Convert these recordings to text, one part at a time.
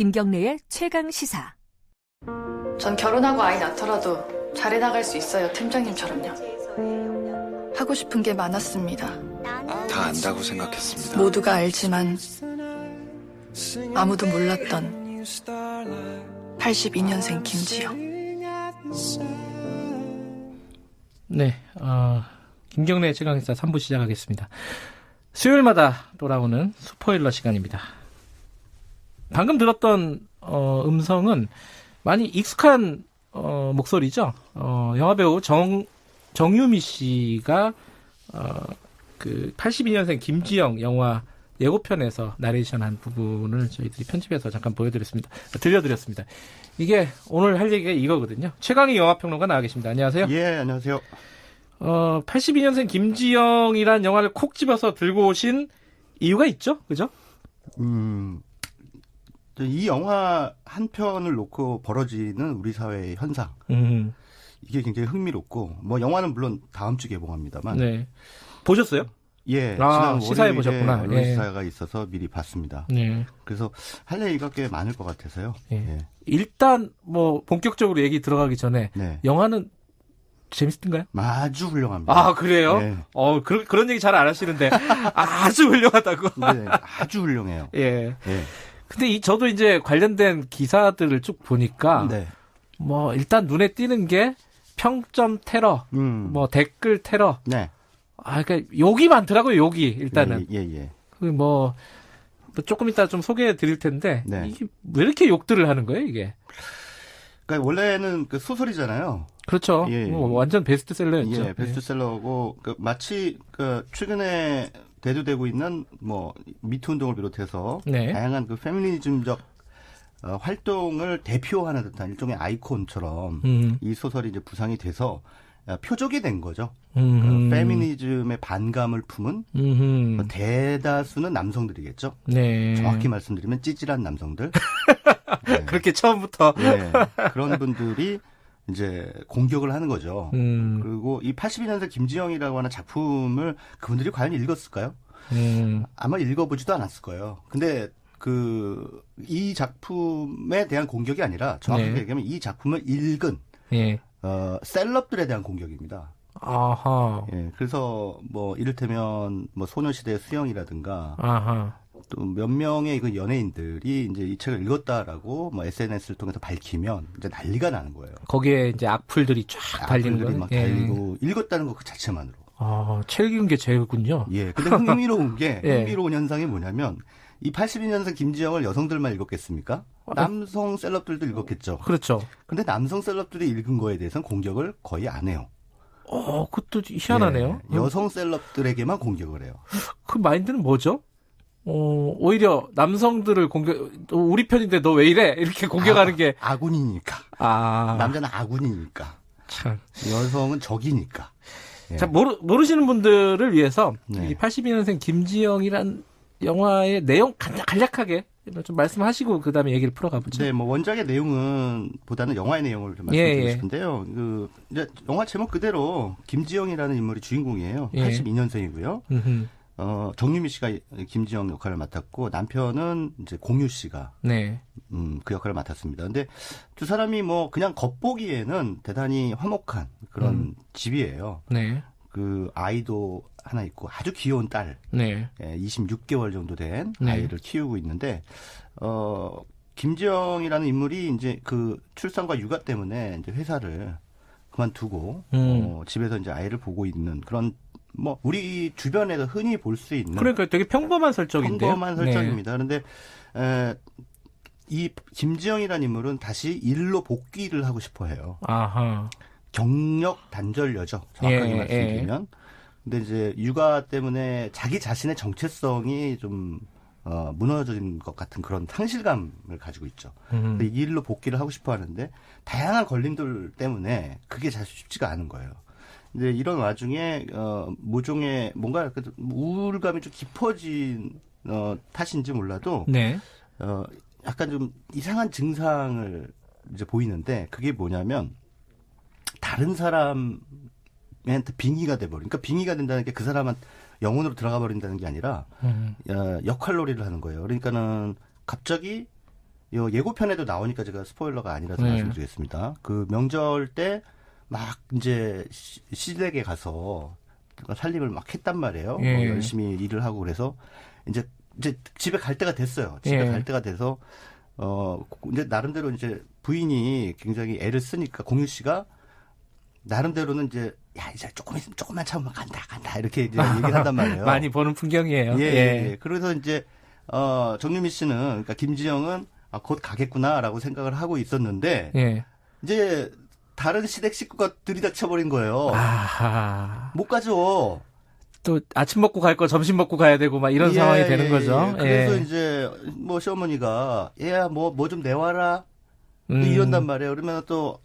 김경래의 최강 시사. 전 결혼하고 아이 낳더라도 잘해 나갈 수 있어요, 팀장님처럼요. 하고 싶은 게 많았습니다. 다 안다고 생각했습니다. 모두가 알지만 아무도 몰랐던 82년생 김지영. 네, 김경래 최강시사 3부 시작하겠습니다. 수요일마다 돌아오는 스포일러 시간입니다. 방금 들었던 음성은 많이 익숙한 목소리죠. 영화배우 정유미 씨가 그 82년생 김지영 영화 예고편에서 나레이션한 부분을 저희들이 편집해서 잠깐 들려드렸습니다. 이게 오늘 할 얘기가 이거거든요. 최강희 영화평론가 나와 계십니다. 안녕하세요. 예, 안녕하세요. 82년생 김지영이란 영화를 콕 집어서 들고 오신 이유가 있죠? 그죠? 이 영화 한 편을 놓고 벌어지는 우리 사회의 현상. 이게 굉장히 흥미롭고, 뭐, 영화는 물론 다음 주 개봉합니다만. 네. 보셨어요? 예. 지난 시사에 월요일에 보셨구나. 언론 예. 시사가 있어서 미리 봤습니다. 네. 그래서 할 얘기가 꽤 많을 것 같아서요. 예. 예. 일단, 뭐, 본격적으로 얘기 들어가기 전에, 네. 영화는 재밌던가요? 아주 훌륭합니다. 아, 그래요? 네. 그런 얘기 잘 안 하시는데, 아주 훌륭하다고. 네, 아주 훌륭해요. 예. 예. 근데 저도 이제 관련된 기사들을 쭉 보니까, 네. 뭐, 일단 눈에 띄는 게, 평점 테러, 뭐, 댓글 테러. 네. 그러니까 욕이 많더라고요, 욕이, 일단은. 예. 뭐 조금 이따 좀 소개해 드릴 텐데, 네. 이게 왜 이렇게 욕들을 하는 거예요, 이게? 그러니까 원래는 그 소설이잖아요. 그렇죠. 예. 뭐 완전 베스트셀러였죠. 예, 베스트셀러고 마치 그 최근에 대두되고 있는 뭐 미투 운동을 비롯해서 네. 다양한 그 페미니즘적 활동을 대표하는 듯한 일종의 아이콘처럼 이 소설이 이제 부상이 돼서 표적이 된 거죠. 그 페미니즘의 반감을 품은 대다수는 남성들이겠죠. 네. 정확히 말씀드리면 찌질한 남성들. 네. 그렇게 처음부터. 네. 그런 분들이 이제 공격을 하는 거죠. 그리고 이 82년생 김지영이라고 하는 작품을 그분들이 과연 읽었을까요? 아마 읽어보지도 않았을 거예요. 근데 이 작품에 대한 공격이 아니라 정확하게 네. 얘기하면 이 작품을 읽은 예. 셀럽들에 대한 공격입니다. 아하. 예, 그래서 뭐 이를테면 뭐 소녀시대 수영이라든가 아하. 또 몇 명의 그 연예인들이 이제 이 책을 읽었다라고 뭐 SNS를 통해서 밝히면 이제 난리가 나는 거예요. 거기에 이제 악플들이 쫙 달리는 악플들이 거예요. 막 달리고 읽었다는 것 그 자체만으로. 책 읽은 게 제일군요. 예, 근데 흥미로운 게 예. 흥미로운 현상이 뭐냐면 이 82년생 김지영을 여성들만 읽었겠습니까? 남성 셀럽들도 읽었겠죠. 그렇죠. 근데 남성 셀럽들이 읽은 거에 대해서는 공격을 거의 안 해요. 그것도 희한하네요. 예, 여성 셀럽들에게만 공격을 해요. 그 마인드는 뭐죠? 오히려 남성들을 우리 편인데 너 왜 이래? 이렇게 공격하는 게. 아군이니까. 남자는 아군이니까. 참. 여성은 적이니까. 예. 자, 모르시는 분들을 위해서 네. 이 82년생 김지영이란 영화의 내용 간략하게 좀 말씀하시고 그 다음에 얘기를 풀어가 보죠. 네, 뭐 원작의 내용은 보다는 영화의 내용을 좀 말씀드리고 싶은데요. 이제 영화 제목 그대로 김지영이라는 인물이 주인공이에요. 82년생이고요. 정유미 씨가 김지영 역할을 맡았고 남편은 이제 공유 씨가 네. 그 역할을 맡았습니다. 근데 두 사람이 뭐 그냥 겉보기에는 대단히 화목한 그런 집이에요. 네. 그 아이도 하나 있고 아주 귀여운 딸, 네. 26개월 정도 된 네. 아이를 키우고 있는데 김지영이라는 인물이 이제 그 출산과 육아 때문에 이제 회사를 그만두고 집에서 이제 아이를 보고 있는 그런 뭐 우리 주변에서 흔히 볼 수 있는 그러니까 되게 평범한 설정인데요. 평범한 설정입니다. 그런데 이 김지영이라는 인물은 다시 일로 복귀를 하고 싶어해요. 아하. 경력 단절녀죠. 정확하게 예, 말씀드리면. 근데 이제 육아 때문에 자기 자신의 정체성이 좀 무너진 것 같은 그런 상실감을 가지고 있죠. 근데 이 일로 복귀를 하고 싶어 하는데 다양한 걸림돌 때문에 그게 잘 쉽지가 않은 거예요. 근데 이런 와중에 모종의 뭔가 우울감이 좀 깊어진 탓인지 몰라도 네. 약간 좀 이상한 증상을 이제 보이는데 그게 뭐냐면 다른 사람한테 빙의가 돼버린. 그러니까 빙의가 된다는 게 그 사람한테 영혼으로 들어가 버린다는 게 아니라 역할놀이를 하는 거예요. 그러니까는 갑자기 예고편에도 나오니까 제가 스포일러가 아니라서 네. 말씀드리겠습니다. 그 명절 때 막 이제 시댁에 가서 살림을 막 했단 말이에요. 예. 열심히 일을 하고 그래서 이제 집에 갈 때가 됐어요. 집에 예. 갈 때가 돼서 이제 나름대로 이제 부인이 굉장히 애를 쓰니까 공유 씨가 나름대로는 이제 야 이제 조금 있으면 조금만 참으면 간다 이렇게 이제 얘기를 한단 말이에요. 많이 보는 풍경이에요. 예. 그래서 이제 정유미 씨는 그러니까 김지영은 곧 가겠구나라고 생각을 하고 있었는데 예. 이제 다른 시댁 식구가 들이닥쳐버린 거예요. 아하. 못 가죠. 또 아침 먹고 갈 거 점심 먹고 가야 되고 막 이런 상황이 되는 거죠. 그래서 예. 이제 뭐 시어머니가 얘야 뭐 좀 내와라 또 음. 이런단 말이에요. 그러면 또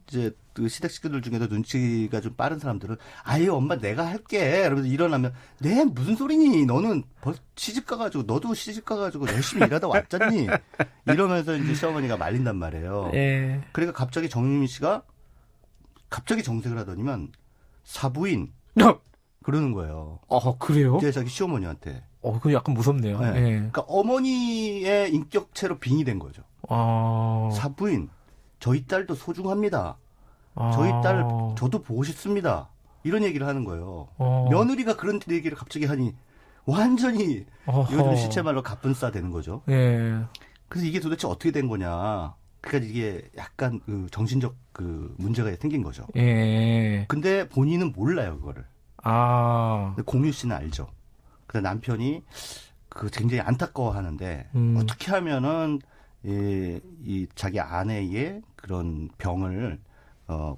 이제 그 시댁 식구들 중에도 눈치가 좀 빠른 사람들은 아예 엄마 내가 할게. 그러면서 일어나면 네 무슨 소리니? 너는 시집 가가지고 너도 시집 가가지고 열심히 일하다 왔잖니? 이러면서 이제 시어머니가 말린단 말이에요. 예. 그러니까 갑자기 정유미 씨가 갑자기 정색을 하더니만 사부인 그러는 거예요. 그래요? 이제 자기 시어머니한테. 그거 약간 무섭네요. 네. 예. 그러니까 어머니의 인격체로 빙의된 거죠. 사부인, 저희 딸도 소중합니다. 저희 딸 저도 보고 싶습니다. 이런 얘기를 하는 거예요. 며느리가 그런 얘기를 갑자기 하니 완전히 요즘 시체말로 가뿐싸 되는 거죠. 예. 그래서 이게 도대체 어떻게 된 거냐. 그러니까 이게 약간 그 정신적 그 문제가 생긴 거죠. 예. 근데 본인은 몰라요, 그거를. 근데 공유 씨는 알죠. 근데 남편이 굉장히 안타까워하는데 어떻게 하면은 이 자기 아내의 그런 병을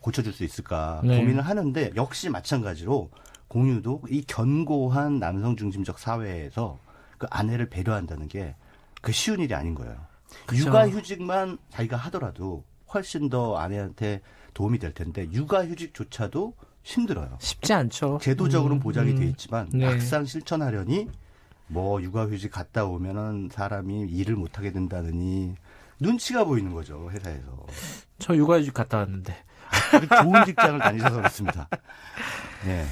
고쳐줄 수 있을까 네. 고민을 하는데 역시 마찬가지로 공유도 이 견고한 남성 중심적 사회에서 그 아내를 배려한다는 게 그 쉬운 일이 아닌 거예요. 그쵸. 육아휴직만 자기가 하더라도 훨씬 더 아내한테 도움이 될 텐데 육아휴직조차도 힘들어요. 쉽지 않죠. 제도적으로는 보장이 돼 있지만 네. 막상 실천하려니 뭐 육아휴직 갔다 오면은 사람이 일을 못하게 된다느니 눈치가 보이는 거죠, 회사에서. 저 육아휴직 갔다 왔는데. 좋은 직장을 다니셔서 그렇습니다. 네.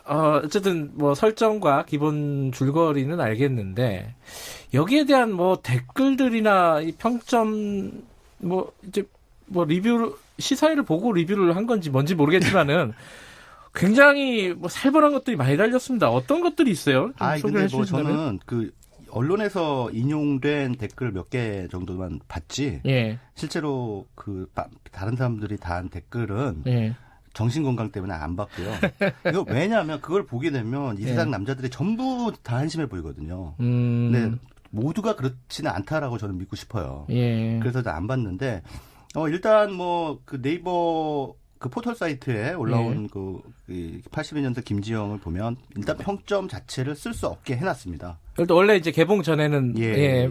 어쨌든 뭐 설정과 기본 줄거리는 알겠는데 여기에 대한 뭐 댓글들이나 이 평점 뭐 이제 뭐 리뷰 시사회를 보고 리뷰를 한 건지 뭔지 모르겠지만은 굉장히 뭐 살벌한 것들이 많이 달렸습니다. 어떤 것들이 있어요? 좀 소개해 근데 뭐 주신다면? 저는 그 언론에서 인용된 댓글 몇 개 정도만 봤지. 예. 실제로 다른 사람들이 다 한 댓글은 예. 정신 건강 때문에 안 봤고요. 이거 왜냐하면 그걸 보게 되면 이 세상 남자들이 전부 다 한심해 보이거든요. 근데 모두가 그렇지는 않다라고 저는 믿고 싶어요. 예. 그래서 안 봤는데 일단 뭐 그 네이버 그 포털 사이트에 올라온 그 82년생 김지영을 보면 일단 평점 자체를 쓸 수 없게 해놨습니다. 원래 이제 개봉 전에는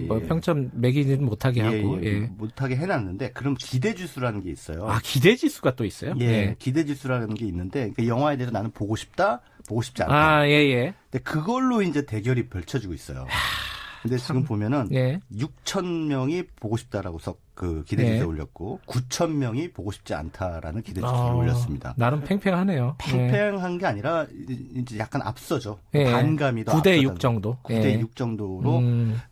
뭐 평점 매기는 못하게 하고 못하게 해놨는데 그럼 기대지수라는 게 있어요. 기대지수가 또 있어요? 기대지수라는 게 있는데 그 영화에 대해서 나는 보고 싶다, 보고 싶지 않다. 예. 근데 그걸로 이제 대결이 펼쳐지고 있어요. 근데 지금 보면은 6,000명이 보고 싶다라고 그 기대지수에 올렸고 9,000명이 보고 싶지 않다라는 기대지수를 올렸습니다. 나름 팽팽하네요. 팽팽한 게 아니라 이제 약간 앞서죠. 예. 반감이 더 9대 6 앞서다. 정도. 9대 6 정도로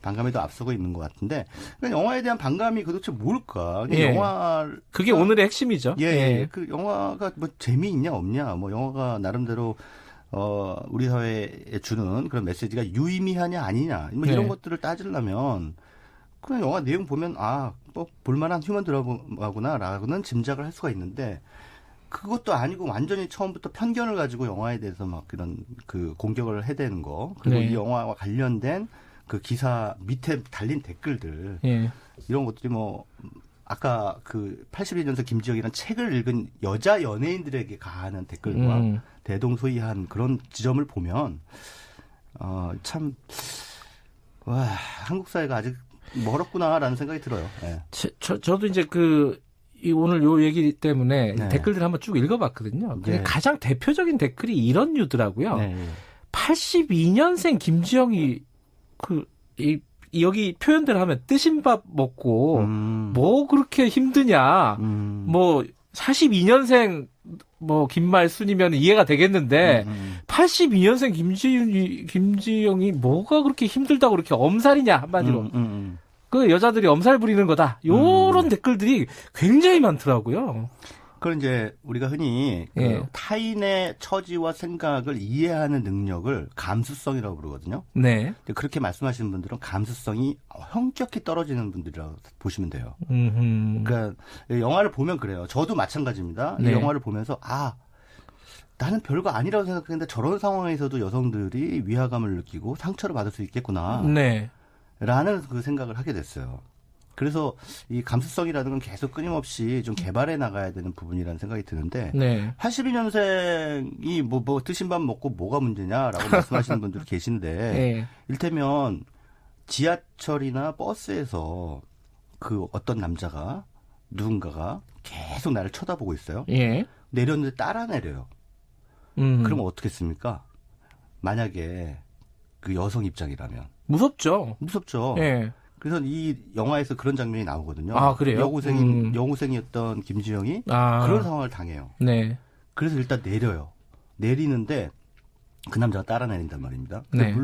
반감이 더 앞서고 있는 것 같은데 그러니까 영화에 대한 반감이 도대체 뭘까? 영화 그게 오늘의 핵심이죠. 그 영화가 뭐 재미있냐 없냐? 뭐 영화가 나름대로 우리 사회에 주는 그런 메시지가 유의미하냐 아니냐 뭐 이런 것들을 따지려면 그냥 영화 내용 보면 뭐 볼만한 휴먼 드라마구나라고는 짐작을 할 수가 있는데 그것도 아니고 완전히 처음부터 편견을 가지고 영화에 대해서 막 그런 그 공격을 해대는 거 그리고 이 영화와 관련된 그 기사 밑에 달린 댓글들 이런 것들이 뭐 아까 그 82년생 김지영이라는 책을 읽은 여자 연예인들에게 가하는 댓글과 대동소이한 그런 지점을 보면 참 한국 사회가 아직 멀었구나라는 생각이 들어요. 네. 저도 이제 오늘 요 얘기 때문에 댓글들 한번 쭉 읽어봤거든요. 가장 대표적인 댓글이 이런 류더라고요. 82년생 김지영이 여기 표현대로 하면 뜨신 밥 먹고 뭐 그렇게 힘드냐. 뭐 42년생 뭐 김말순이면 이해가 되겠는데 82년생 김지영이 뭐가 그렇게 힘들다고 그렇게 엄살이냐 한마디로. 그 여자들이 엄살 부리는 거다. 요런 댓글들이 굉장히 많더라고요. 그건 이제 우리가 흔히 그 예. 타인의 처지와 생각을 이해하는 능력을 감수성이라고 부르거든요. 네. 근데 그렇게 말씀하시는 분들은 감수성이 형격히 떨어지는 분들이라고 보시면 돼요. 그러니까 영화를 보면 그래요. 저도 마찬가지입니다. 이 네. 영화를 보면서 나는 별거 아니라고 생각했는데 저런 상황에서도 여성들이 위화감을 느끼고 상처를 받을 수 있겠구나. 네. 라는 그 생각을 하게 됐어요. 그래서 이 감수성이라는 건 계속 끊임없이 좀 개발해 나가야 되는 부분이라는 생각이 드는데 네. 82년생이 뭐 드신 밥 먹고 뭐가 문제냐라고 말씀하시는 분들이 계신데 네. 일테면 지하철이나 버스에서 그 어떤 남자가 누군가가 계속 나를 쳐다보고 있어요. 예. 내렸는데 따라 내려요. 그러면 어떻겠습니까? 만약에 그 여성 입장이라면 무섭죠. 무섭죠. 예. 그래서 이 영화에서 그런 장면이 나오거든요. 아, 그래요? 여고생이었던 김지영이 그런 상황을 당해요. 네. 그래서 일단 내려요. 내리는데 그 남자가 따라 내린단 말입니다. 네.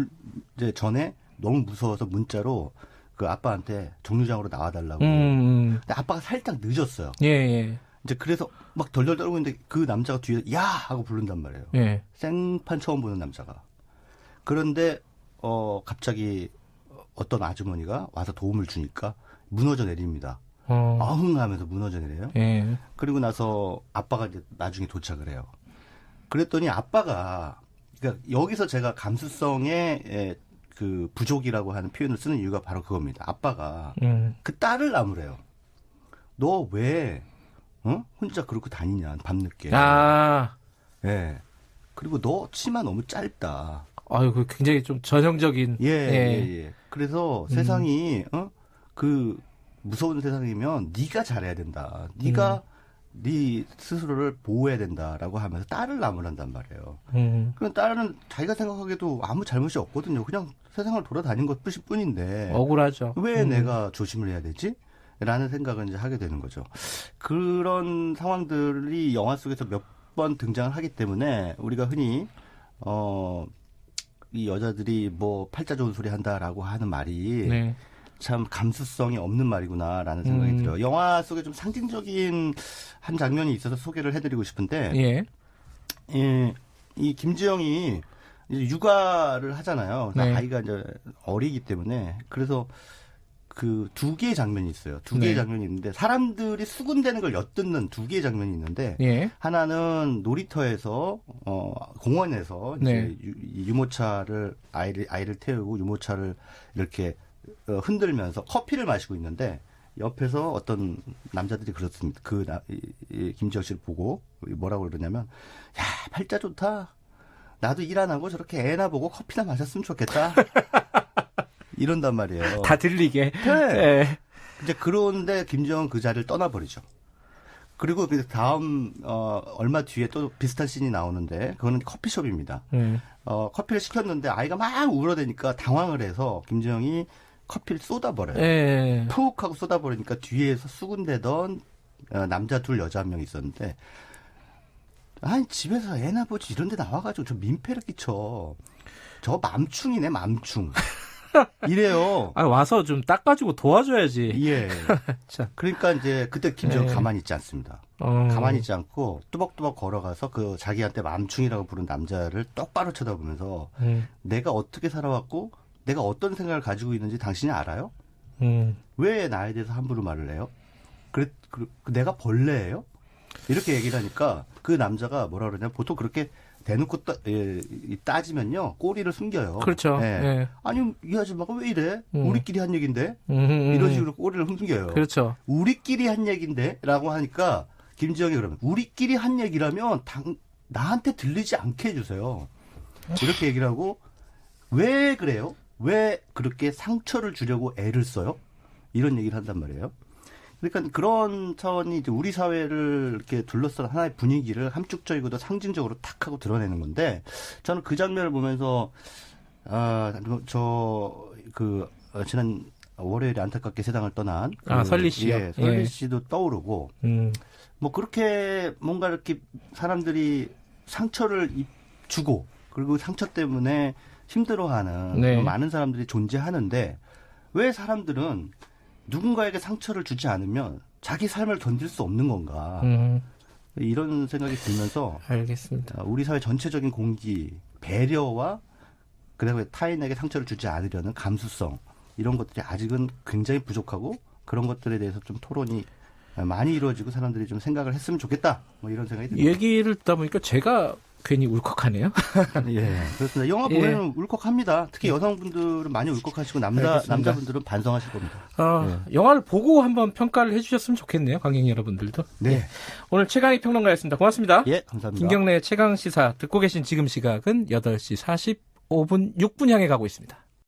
이제 전에 너무 무서워서 문자로 그 아빠한테 정류장으로 나와달라고. 근데 아빠가 살짝 늦었어요. 예, 예. 이제 그래서 막 덜덜 떨고 있는데 그 남자가 뒤에 야 하고 부른단 말이에요. 예. 생판 처음 보는 남자가. 그런데 갑자기 어떤 아주머니가 와서 도움을 주니까 무너져 내립니다. 어흥하면서 무너져 내려요. 예. 그리고 나서 아빠가 이제 나중에 도착을 해요. 그랬더니 아빠가 그러니까 여기서 제가 감수성의 그 부족이라고 하는 표현을 쓰는 이유가 바로 그겁니다. 아빠가 그 딸을 나무래요. 너 왜 혼자 그렇게 다니냐 밤늦게. 아. 예. 그리고 너 치마 너무 짧다. 아유, 그 굉장히 좀 전형적인. 예. 그래서 세상이 그 무서운 세상이면 네가 잘해야 된다. 네가 네 스스로를 보호해야 된다라고 하면서 딸을 나무란단 말이에요. 그럼 딸은 자기가 생각하기에도 아무 잘못이 없거든요. 그냥 세상을 돌아다닌 것 뿐인데 억울하죠. 왜 내가 조심을 해야 되지? 라는 생각을 이제 하게 되는 거죠. 그런 상황들이 영화 속에서 몇 번 등장을 하기 때문에 우리가 흔히 이 여자들이 뭐 팔자 좋은 소리 한다라고 하는 말이 네. 참 감수성이 없는 말이구나라는 생각이 들어요. 영화 속에 좀 상징적인 한 장면이 있어서 소개를 해드리고 싶은데 예. 이 김지영이 이제 육아를 하잖아요. 그래서 네. 아이가 이제 어리기 때문에 그래서 그 두 개의 장면이 있어요. 두 개의 네. 장면이 있는데 사람들이 수군대는 걸 엿듣는 두 개의 장면이 있는데 예. 하나는 놀이터에서 공원에서 이제 네. 유모차를 아이를 태우고 유모차를 이렇게 흔들면서 커피를 마시고 있는데 옆에서 어떤 남자들이 그렇습니다. 김지영 씨를 보고 뭐라고 그러냐면 야 팔자 좋다. 나도 일 안 하고 저렇게 애나 보고 커피나 마셨으면 좋겠다. 이런단 말이에요. 다 들리게. 네. 예. 이제 그런데 김지영은 그 자리를 떠나버리죠. 그리고 그 다음 얼마 뒤에 또 비슷한 씬이 나오는데 그거는 커피숍입니다. 커피를 시켰는데 아이가 막 울어대니까 당황을 해서 김지영이 커피를 쏟아버려요. 예. 푹 하고 쏟아버리니까 뒤에서 수군대던 남자 둘 여자 한 명 있었는데 아니 집에서 애나 보지 이런 데 나와가지고 저 민폐를 끼쳐. 저 맘충이네 맘충. 이래요. 아, 와서 좀 닦아주고 도와줘야지. 예. 참. 그러니까 이제 그때 김지영 네. 가만히 있지 않습니다. 가만히 있지 않고 뚜벅뚜벅 걸어가서 그 자기한테 맘충이라고 부른 남자를 똑바로 쳐다보면서 내가 어떻게 살아왔고 내가 어떤 생각을 가지고 있는지 당신이 알아요? 왜 나에 대해서 함부로 말을 해요? 내가 벌레예요? 이렇게 얘기를 하니까 그 남자가 뭐라 그러냐면 보통 그렇게 대놓고 따지면요 꼬리를 숨겨요. 그렇죠. 예. 예. 아니 이 아줌마가 왜 이래? 우리끼리 한 얘긴데 이런 식으로 꼬리를 숨겨요. 그렇죠. 우리끼리 한 얘긴데라고 하니까 김지영이 그러면 우리끼리 한 얘기라면 나한테 들리지 않게 해주세요. 이렇게 얘기를 하고 왜 그래요? 왜 그렇게 상처를 주려고 애를 써요? 이런 얘기를 한단 말이에요. 그러니까 그런 차원이 이제 우리 사회를 이렇게 둘러싼 하나의 분위기를 함축적이고도 상징적으로 탁 하고 드러내는 건데 저는 그 장면을 보면서 지난 월요일에 안타깝게 세상을 떠난 설리 씨요? 예, 설리 씨도 떠오르고 뭐 그렇게 뭔가 이렇게 사람들이 상처를 주고 그리고 상처 때문에 힘들어하는 네. 많은 사람들이 존재하는데 왜 사람들은 누군가에게 상처를 주지 않으면 자기 삶을 견딜 수 없는 건가. 이런 생각이 들면서 알겠습니다. 우리 사회 전체적인 공기, 배려와 그다음에 타인에게 상처를 주지 않으려는 감수성 이런 것들이 아직은 굉장히 부족하고 그런 것들에 대해서 좀 토론이 많이 이루어지고 사람들이 좀 생각을 했으면 좋겠다. 뭐 이런 생각이 듭니다. 얘기를 듣다 보니까 제가 괜히 울컥하네요. 예, 그렇습니다. 영화 보면 울컥합니다. 특히 여성분들은 많이 울컥하시고 남자분들은 반성하실 겁니다. 영화를 보고 한번 평가를 해주셨으면 좋겠네요. 관객 여러분들도. 네. 오늘 최강희 평론가였습니다. 고맙습니다. 예, 감사합니다. 김경래의 최강 시사 듣고 계신 지금 시각은 8시 45분 6분 향해 가고 있습니다.